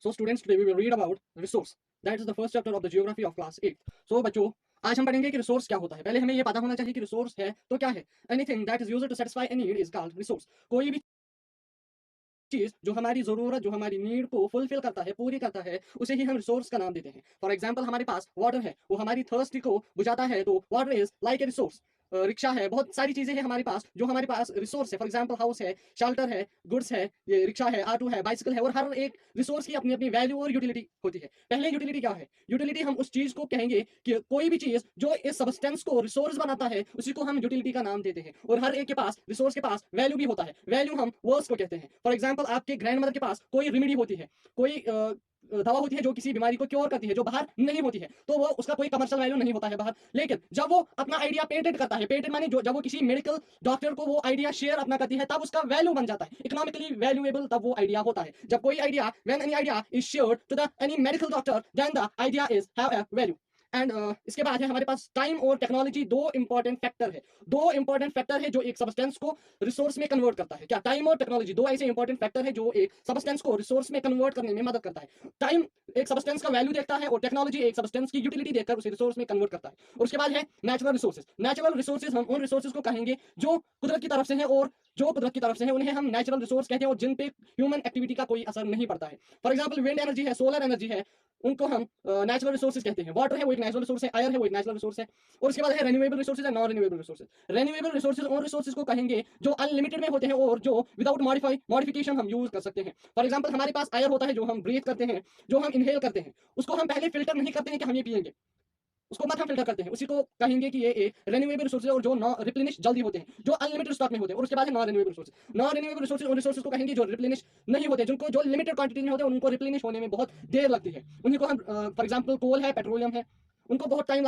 So students, today we will read about resource. That is the first chapter of the geography of class 8. So बच्चों, आज हम पढ़ेंगे कि resource क्या होता है। पहले हमें ये पता होना चाहिए कि रिसोर्स है तो क्या है। Anything that is used to satisfy a need is called resource. कोई भी चीज जो हमारी जरूरत, जो हमारी नीड को फुलफिल करता है, पूरी करता है, उसे ही हम रिसोर्स का नाम देते हैं। फॉर एग्जाम्पल, हमारे पास वाटर है, वो हमारी थर्स्ट को बुझाता है, तो water is like a resource. Rickshaw है, बहुत सारी चीजें हैं हमारे पास जो हमारे पास रिसोर्स है। फॉर एग्जाम्पल, हाउस है, शेल्टर है, गुड्स है, ये रिक्शा है, ऑटो है, बाइसिकल है, और हर एक रिसोर्स की अपनी अपनी वैल्यू और यूटिलिटी होती है। पहले यूटिलिटी क्या है? यूटिलिटी हम उस चीज को कहेंगे कि कोई भी चीज जो इस सब्सटेंस को रिसोर्स बनाता है, उसी को हम यूटिलिटी का नाम देते हैं। और हर एक के पास, रिसोर्स के पास वैल्यू भी होता है। वैल्यू हम वर्ड्स को कहते हैं। फॉर एग्जाम्पल, आपके ग्रैंड मदर के पास कोई रेमेडी होती है, कोई दवा होती है जो किसी बीमारी को क्योर करती है, जो बाहर नहीं होती है, तो वो उसका कोई कमर्शियल वैल्यू नहीं होता है बाहर। लेकिन जब वो अपना आइडिया पेटेंट करता है, पेटेंट माने जब वो किसी मेडिकल डॉक्टर को वो आइडिया शेयर अपना करती है, तब उसका वैल्यू बन जाता है, इकोनॉमिकली वैल्यूएबल तब वो आइडिया होता है। जब कोई idea, when any idea is shared to the any medical doctor, then the idea is have a value. And इसके बाद है हमारे पास टाइम और टेक्नोलॉजी। दो इंपॉर्टेंट फैक्टर है, दो इंपॉर्टेंट फैक्टर है जो एक सब्सटेंस को रिसोर्स में कन्वर्ट करता है। क्या? टाइम और टेक्नोलॉजी, दो ऐसे इंपॉर्टेंट फैक्टर है जो एक सब्सटेंस को रिसोर्स में कन्वर्ट करने में मदद करता है। टाइम एक सब्सटेंस का वैल्यू देखता है और टेक्नोलॉजी एक सब्सटेंस की यूटिलिटी देखकर उसे रिसोर्स में कन्वर्ट करता है। और उसके बाद है नेचुरल रिसोर्सेज। नेचुरल रिसोर्सेज हम उन रिसोर्सेज को कहेंगे जो कुदरत की तरफ से है, और जो कुदरत की तरफ से है उन्हें हम नेचुरल रिसोर्स कहते हैं, और जिन पे ह्यूमन एक्टिविटी का कोई असर नहीं पड़ता है। फॉर एग्जाम्पल, विंड एनर्जी है, सोलर एनर्जी है, उनको हम नेचुरल रिसोर्सेज कहते हैं। वाटर है, वो एक नेचुरल रिसोर्स है। एयर है, वो एक नेचुरल रिसोर्स है। और उसके बाद है रिन्यूएबल रिसोर्सेज है, non renewable resources. Renewable resources उन रिसोर्सेज को कहेंगे जो अनलिमिटेड में होते हैं और जो विदाउट मॉडिफिकेशन हम यूज कर सकते हैं। फॉर एग्जाम्पल, हमारे पास एयर होता है जो हम ब्रीथ करते हैं, जो हम इनहेल करते हैं, उसको हम पहले फिल्टर नहीं करते हैं कि हम ये पिएंगे, उसको मत हम फिल्टर करते हैं, उसी को कहेंगे कि ये रिन्यूएबल रिसोर्सेज और जो नॉन रिप्लेनिश जल्दी होते हैं, जो अनलिमिटेड स्टॉक में होते हैं। और उसके बाद है non renewable resources. Non renewable resources उन रिसोर्सेज को कहेंगे जो रिप्लेनिश नहीं होते, जिनको जो लिमिटेड क्वांटिटी में होते हैं, उनको रिप्लेनिश होने में बहुत देर लगती है। उन्हीं को हम, फॉर एग्जाम्पल, कोल है, पेट्रोलियम है, उनको बहुत टाइम